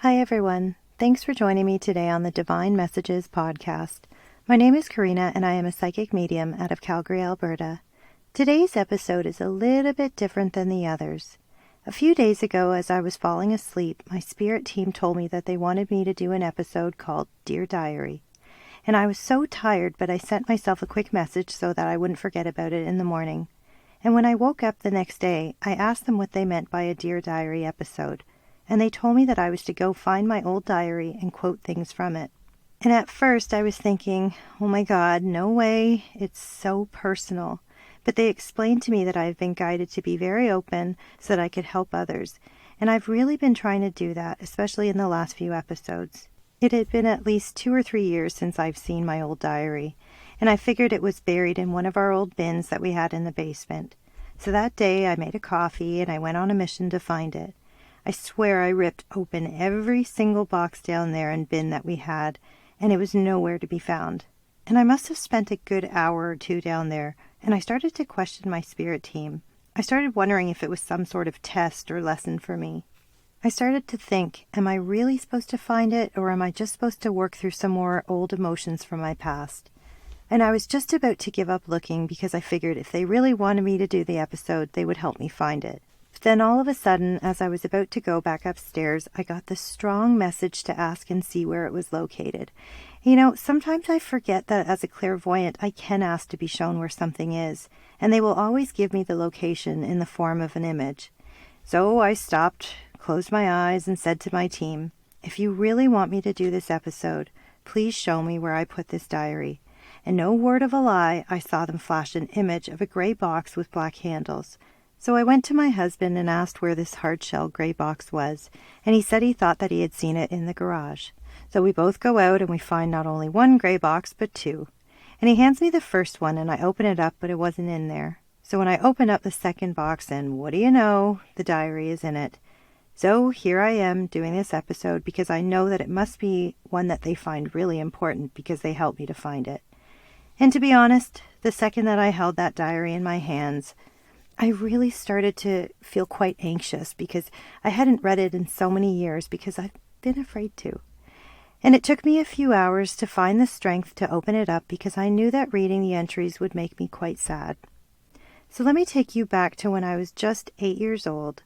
Hi, everyone. Thanks for joining me today on the Divine Messages podcast. My name is Karina, and I am a psychic medium out of Calgary, Alberta. Today's episode is a little bit different than the others. A few days ago, as I was falling asleep, my spirit team told me that they wanted me to do an episode called Dear Diary. And I was so tired, but I sent myself a quick message so that I wouldn't forget about it in the morning. And when I woke up the next day, I asked them what they meant by a Dear Diary episode. And they told me that I was to go find my old diary and quote things from it. And at first I was thinking, oh my God, no way, it's so personal. But they explained to me that I've been guided to be very open so that I could help others. And I've really been trying to do that, especially in the last few episodes. It had been at least 2 or 3 years since I've seen my old diary, and I figured it was buried in one of our old bins that we had in the basement. So that day I made a coffee and I went on a mission to find it. I swear I ripped open every single box down there and bin that we had, and it was nowhere to be found. And I must have spent a good hour or two down there, and I started to question my spirit team. I started wondering if it was some sort of test or lesson for me. I started to think, am I really supposed to find it, or am I just supposed to work through some more old emotions from my past? And I was just about to give up looking because I figured if they really wanted me to do the episode, they would help me find it. But then all of a sudden, as I was about to go back upstairs, I got this strong message to ask and see where it was located. You know, sometimes I forget that as a clairvoyant, I can ask to be shown where something is, and they will always give me the location in the form of an image. So I stopped, closed my eyes, and said to my team, if you really want me to do this episode, please show me where I put this diary. And no word of a lie, I saw them flash an image of a gray box with black handles. So I went to my husband and asked where this hard-shell gray box was, and he said he thought that he had seen it in the garage. So we both go out and we find not only one gray box, but 2. And he hands me the first one, and I open it up, but it wasn't in there. So when I open up the second box, and what do you know, the diary is in it. So here I am doing this episode because I know that it must be one that they find really important because they helped me to find it. And to be honest, the second that I held that diary in my hands, I really started to feel quite anxious because I hadn't read it in so many years because I've been afraid to. And it took me a few hours to find the strength to open it up because I knew that reading the entries would make me quite sad. So let me take you back to when I was just 8 years old.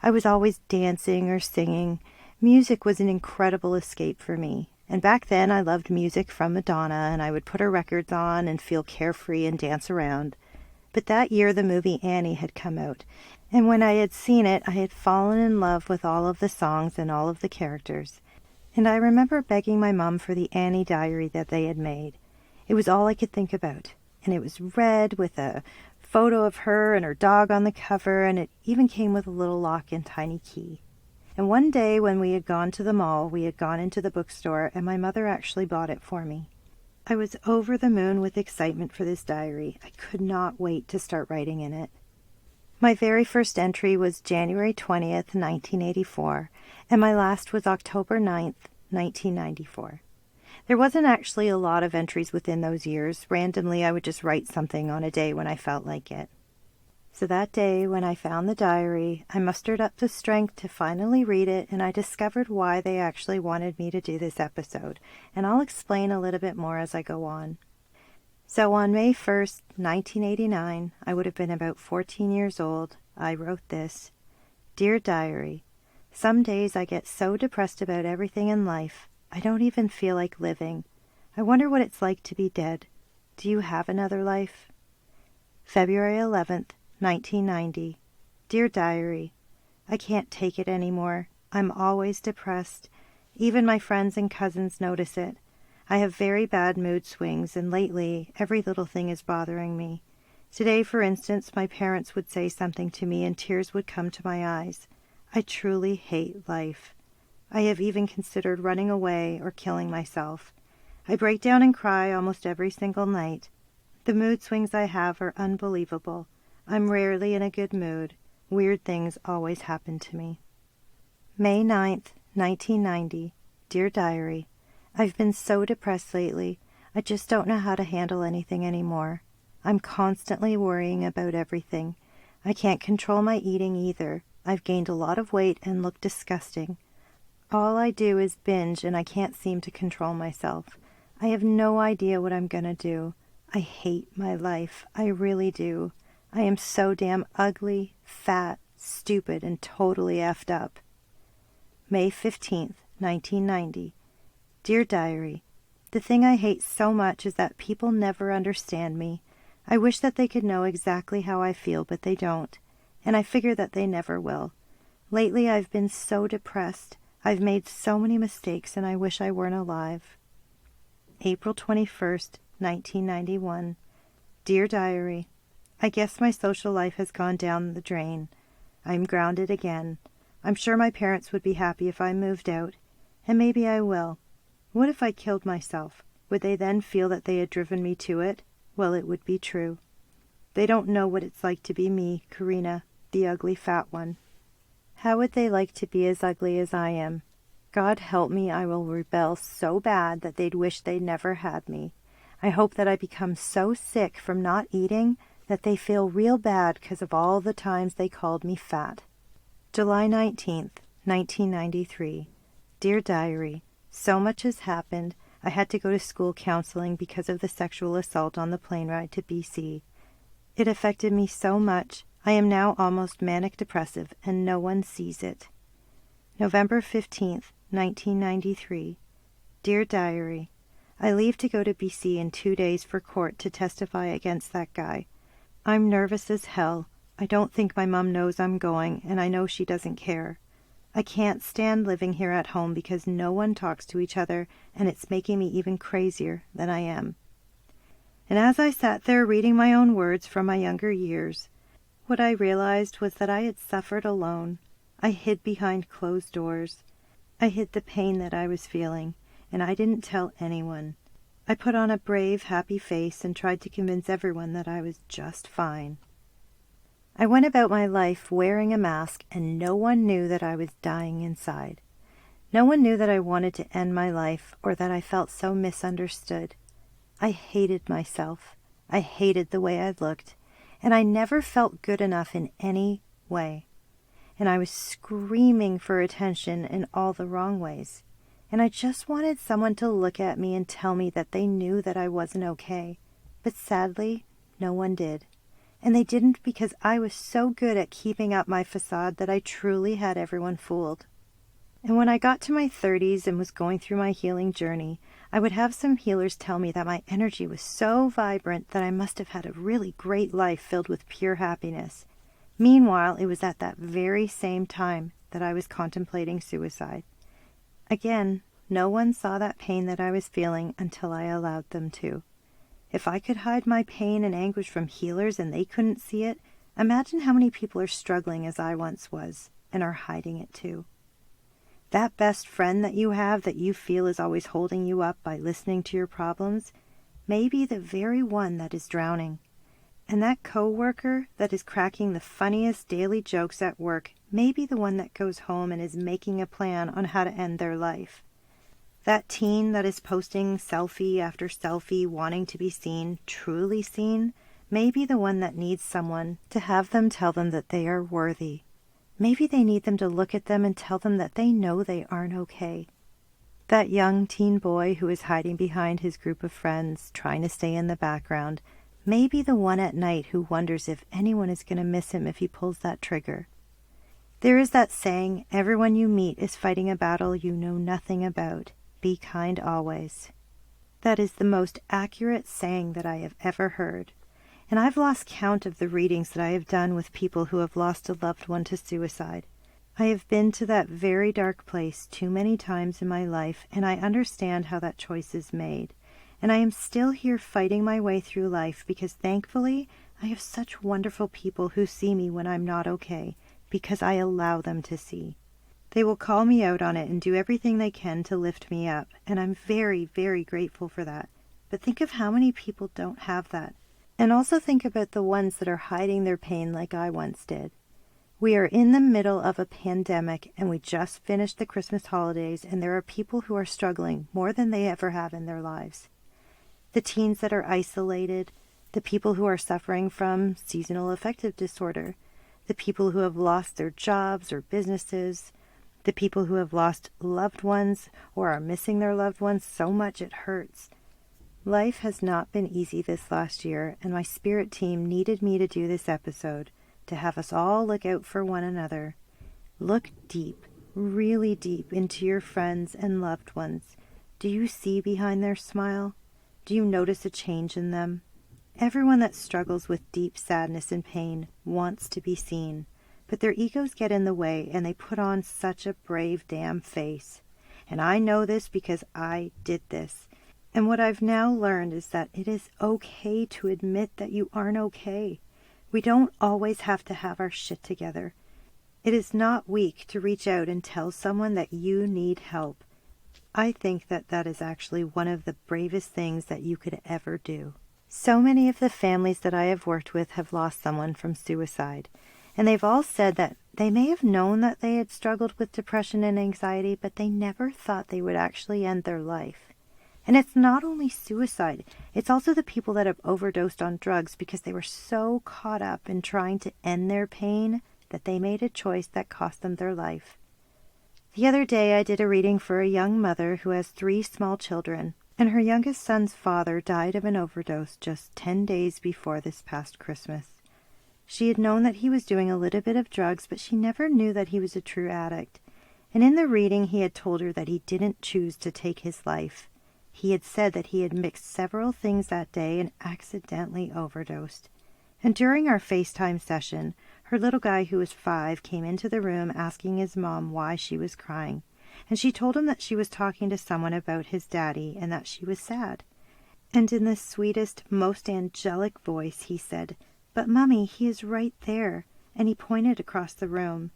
I was always dancing or singing. Music was an incredible escape for me. And back then I loved music from Madonna, and I would put her records on and feel carefree and dance around. But that year the movie Annie had come out, and when I had seen it, I had fallen in love with all of the songs and all of the characters. And I remember begging my mom for the Annie diary that they had made. It was all I could think about, and it was red with a photo of her and her dog on the cover, and it even came with a little lock and tiny key. And one day when we had gone to the mall, we had gone into the bookstore, and my mother actually bought it for me. I was over the moon with excitement for this diary. I could not wait to start writing in it. My very first entry was January 20th, 1984, and my last was October 9th, 1994. There wasn't actually a lot of entries within those years. Randomly, I would just write something on a day when I felt like it. So that day, when I found the diary, I mustered up the strength to finally read it, and I discovered why they actually wanted me to do this episode, and I'll explain a little bit more as I go on. So on May 1st, 1989, I would have been about 14 years old, I wrote this. Dear Diary, some days I get so depressed about everything in life, I don't even feel like living. I wonder what it's like to be dead. Do you have another life? February 11th, 1990. Dear Diary, I can't take it anymore. I'm always depressed. Even my friends and cousins notice it. I have very bad mood swings, and lately every little thing is bothering me. Today, for instance, my parents would say something to me and tears would come to my eyes. I truly hate life. I have even considered running away or killing myself. I break down and cry almost every single night. The mood swings I have are unbelievable. I'm rarely in a good mood. Weird things always happen to me. May 9th, 1990. Dear Diary, I've been so depressed lately. I just don't know how to handle anything anymore. I'm constantly worrying about everything. I can't control my eating either. I've gained a lot of weight and look disgusting. All I do is binge and I can't seem to control myself. I have no idea what I'm gonna do. I hate my life. I really do. I am so damn ugly, fat, stupid, and totally effed up. May 15th, 1990. Dear Diary, the thing I hate so much is that people never understand me. I wish that they could know exactly how I feel, but they don't. And I figure that they never will. Lately I've been so depressed. I've made so many mistakes and I wish I weren't alive. April 21st, 1991. Dear Diary, I guess my social life has gone down the drain. I'm grounded again. I'm sure my parents would be happy if I moved out, and maybe I will. What if I killed myself? Would they then feel that they had driven me to it? Well, it would be true. They don't know what it's like to be me, Karina, the ugly fat one. How would they like to be as ugly as I am? God help me, I will rebel so bad that they'd wish they'd never had me. I hope that I become so sick from not eating that they feel real bad because of all the times they called me fat. July 19th, 1993. Dear Diary, so much has happened. I had to go to school counseling because of the sexual assault on the plane ride to BC. It affected me so much. I am now almost manic depressive, and no one sees it. November 15th, 1993. Dear Diary, I leave to go to BC in 2 days for court to testify against that guy. I'm nervous as hell. I don't think my mom knows I'm going, and I know she doesn't care. I can't stand living here at home because no one talks to each other, and it's making me even crazier than I am. And as I sat there reading my own words from my younger years, what I realized was that I had suffered alone. I hid behind closed doors. I hid the pain that I was feeling, and I didn't tell anyone. I put on a brave, happy face and tried to convince everyone that I was just fine. I went about my life wearing a mask, and no one knew that I was dying inside. No one knew that I wanted to end my life or that I felt so misunderstood. I hated myself. I hated the way I looked, and I never felt good enough in any way. And I was screaming for attention in all the wrong ways. And I just wanted someone to look at me and tell me that they knew that I wasn't okay. But sadly, no one did. And they didn't because I was so good at keeping up my facade that I truly had everyone fooled. And when I got to my 30s and was going through my healing journey, I would have some healers tell me that my energy was so vibrant that I must have had a really great life filled with pure happiness. Meanwhile, it was at that very same time that I was contemplating suicide. Again, no one saw that pain that I was feeling until I allowed them to. If I could hide my pain and anguish from healers and they couldn't see it, imagine how many people are struggling as I once was and are hiding it too. That best friend that you have that you feel is always holding you up by listening to your problems may be the very one that is drowning. And that coworker that is cracking the funniest daily jokes at work may be the one that goes home and is making a plan on how to end their life. That teen that is posting selfie after selfie wanting to be seen, truly seen, may be the one that needs someone to have them tell them that they are worthy. Maybe they need them to look at them and tell them that they know they aren't okay. That young teen boy who is hiding behind his group of friends, trying to stay in the background, may be the one at night who wonders if anyone is going to miss him if he pulls that trigger. There is that saying, everyone you meet is fighting a battle you know nothing about. Be kind always. That is the most accurate saying that I have ever heard. And I've lost count of the readings that I have done with people who have lost a loved one to suicide. I have been to that very dark place too many times in my life, and I understand how that choice is made. And I am still here fighting my way through life because thankfully I have such wonderful people who see me when I'm not okay, because I allow them to see. They will call me out on it and do everything they can to lift me up, and I'm very, very grateful for that. But think of how many people don't have that. And also think about the ones that are hiding their pain like I once did. We are in the middle of a pandemic, and we just finished the Christmas holidays, and there are people who are struggling more than they ever have in their lives. The teens that are isolated, the people who are suffering from seasonal affective disorder, the people who have lost their jobs or businesses, The people who have lost loved ones or are missing their loved ones so much it hurts. Life has not been easy this last year, and my spirit team needed me to do this episode to have us all look out for one another. Look deep, really deep into your friends and loved ones. Do you see behind their smile? Do you notice a change in them? Everyone that struggles with deep sadness and pain wants to be seen, but their egos get in the way and they put on such a brave damn face. And I know this because I did this. And what I've now learned is that it is okay to admit that you aren't okay. We don't always have to have our shit together. It is not weak to reach out and tell someone that you need help. I think that that is actually one of the bravest things that you could ever do. So many of the families that I have worked with have lost someone from suicide, and they've all said that they may have known that they had struggled with depression and anxiety, but they never thought they would actually end their life. And it's not only suicide, it's also the people that have overdosed on drugs because they were so caught up in trying to end their pain that they made a choice that cost them their life. The other day I did a reading for a young mother who has 3 small children, and her youngest son's father died of an overdose just 10 days before this past Christmas. She had known that he was doing a little bit of drugs, but she never knew that he was a true addict. And in the reading he had told her that he didn't choose to take his life. He had said that he had mixed several things that day and accidentally overdosed. And during our FaceTime session, her little guy who was 5 came into the room asking his mom why she was crying. And she told him that she was talking to someone about his daddy and that she was sad. And in the sweetest, most angelic voice he said, "But Mummy, he is right there." And he pointed across the room.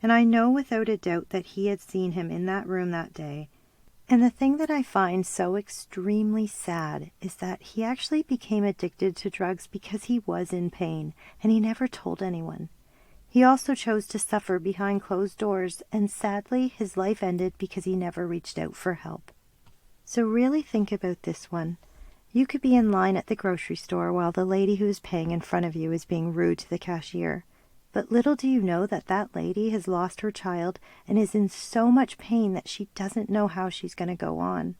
And I know without a doubt that he had seen him in that room that day. And the thing that I find so extremely sad is that he actually became addicted to drugs because he was in pain, and he never told anyone. He also chose to suffer behind closed doors, and sadly his life ended because he never reached out for help. So really think about this one. You could be in line at the grocery store while the lady who is paying in front of you is being rude to the cashier. But little do you know that that lady has lost her child and is in so much pain that she doesn't know how she's going to go on.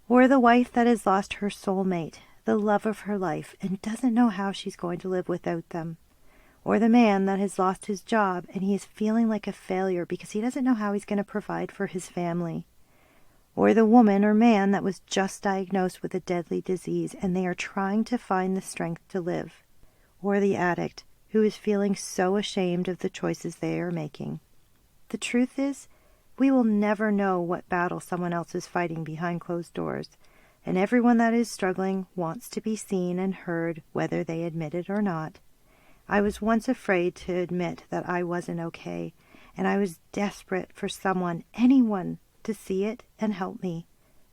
Or the wife that has lost her soulmate, the love of her life, and doesn't know how she's going to live without them. Or the man that has lost his job and he is feeling like a failure because he doesn't know how he's going to provide for his family. Or the woman or man that was just diagnosed with a deadly disease and they are trying to find the strength to live. Or the addict who is feeling so ashamed of the choices they are making. The truth is, we will never know what battle someone else is fighting behind closed doors, and everyone that is struggling wants to be seen and heard whether they admit it or not. I was once afraid to admit that I wasn't okay, and I was desperate for someone, anyone, to see it and help me,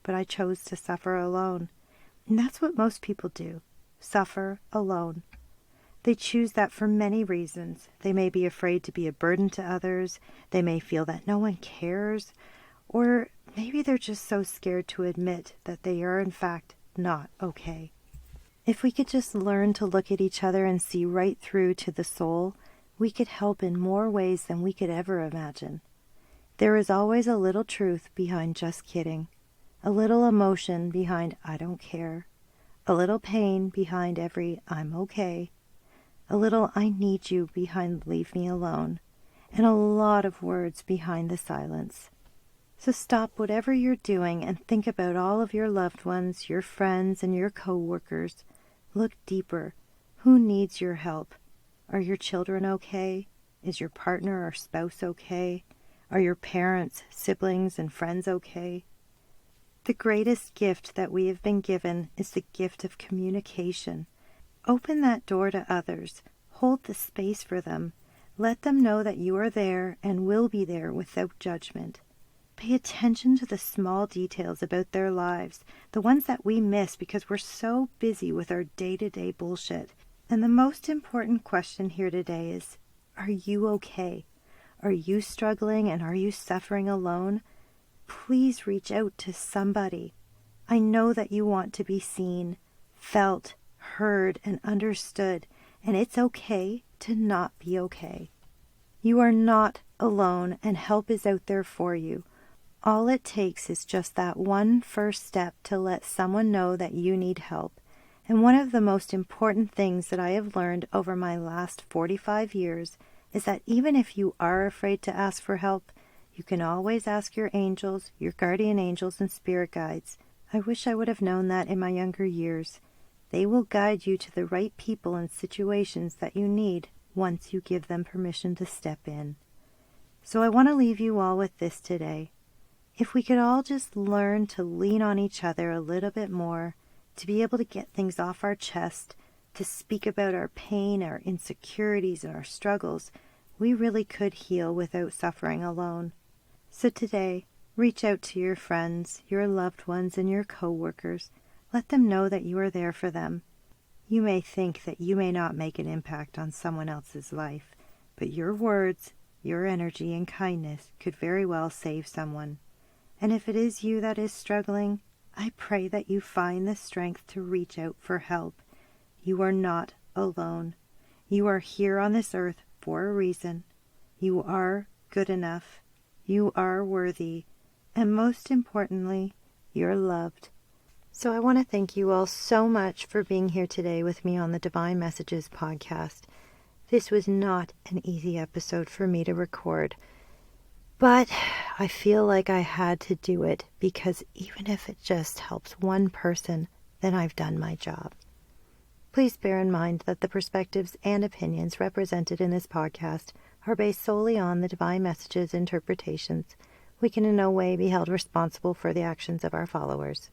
but I chose to suffer alone. And that's what most people do, suffer alone. They choose that for many reasons. They may be afraid to be a burden to others. They may feel that no one cares. Or maybe they're just so scared to admit that they are in fact not okay. If we could just learn to look at each other and see right through to the soul, we could help in more ways than we could ever imagine. There is always a little truth behind just kidding, a little emotion behind I don't care, a little pain behind every I'm okay, a little I need you behind leave me alone, and a lot of words behind the silence. So stop whatever you're doing and think about all of your loved ones, your friends, and your co-workers. Look deeper. Who needs your help? Are your children okay? Is your partner or spouse okay? Are your parents, siblings, and friends okay? The greatest gift that we have been given is the gift of communication. Open that door to others. Hold the space for them. Let them know that you are there and will be there without judgment. Pay attention to the small details about their lives, the ones that we miss because we're so busy with our day-to-day bullshit. And the most important question here today is, are you okay? Are you struggling and are you suffering alone? Please reach out to somebody. I know that you want to be seen, felt, heard, and understood, and it's okay to not be okay. You are not alone, and help is out there for you. All it takes is just that one first step to let someone know that you need help. And one of the most important things that I have learned over my last 45 years is that even if you are afraid to ask for help, you can always ask your angels, your guardian angels and spirit guides. I wish I would have known that in my younger years. They will guide you to the right people and situations that you need once you give them permission to step in. So I want to leave you all with this today. If we could all just learn to lean on each other a little bit more, to be able to get things off our chest, to speak about our pain, our insecurities, and our struggles, we really could heal without suffering alone. So today, reach out to your friends, your loved ones, and your co-workers. Let them know that you are there for them. You may think that you may not make an impact on someone else's life, but your words, your energy, and kindness could very well save someone. And if it is you that is struggling, I pray that you find the strength to reach out for help. You are not alone. You are here on this earth for a reason. You are good enough. You are worthy. And most importantly, you're loved. So I want to thank you all so much for being here today with me on the Divine Messages podcast. This was not an easy episode for me to record, but I feel like I had to do it because even if it just helps one person, then I've done my job. Please bear in mind that the perspectives and opinions represented in this podcast are based solely on the Divine Messages interpretations. We can in no way be held responsible for the actions of our followers.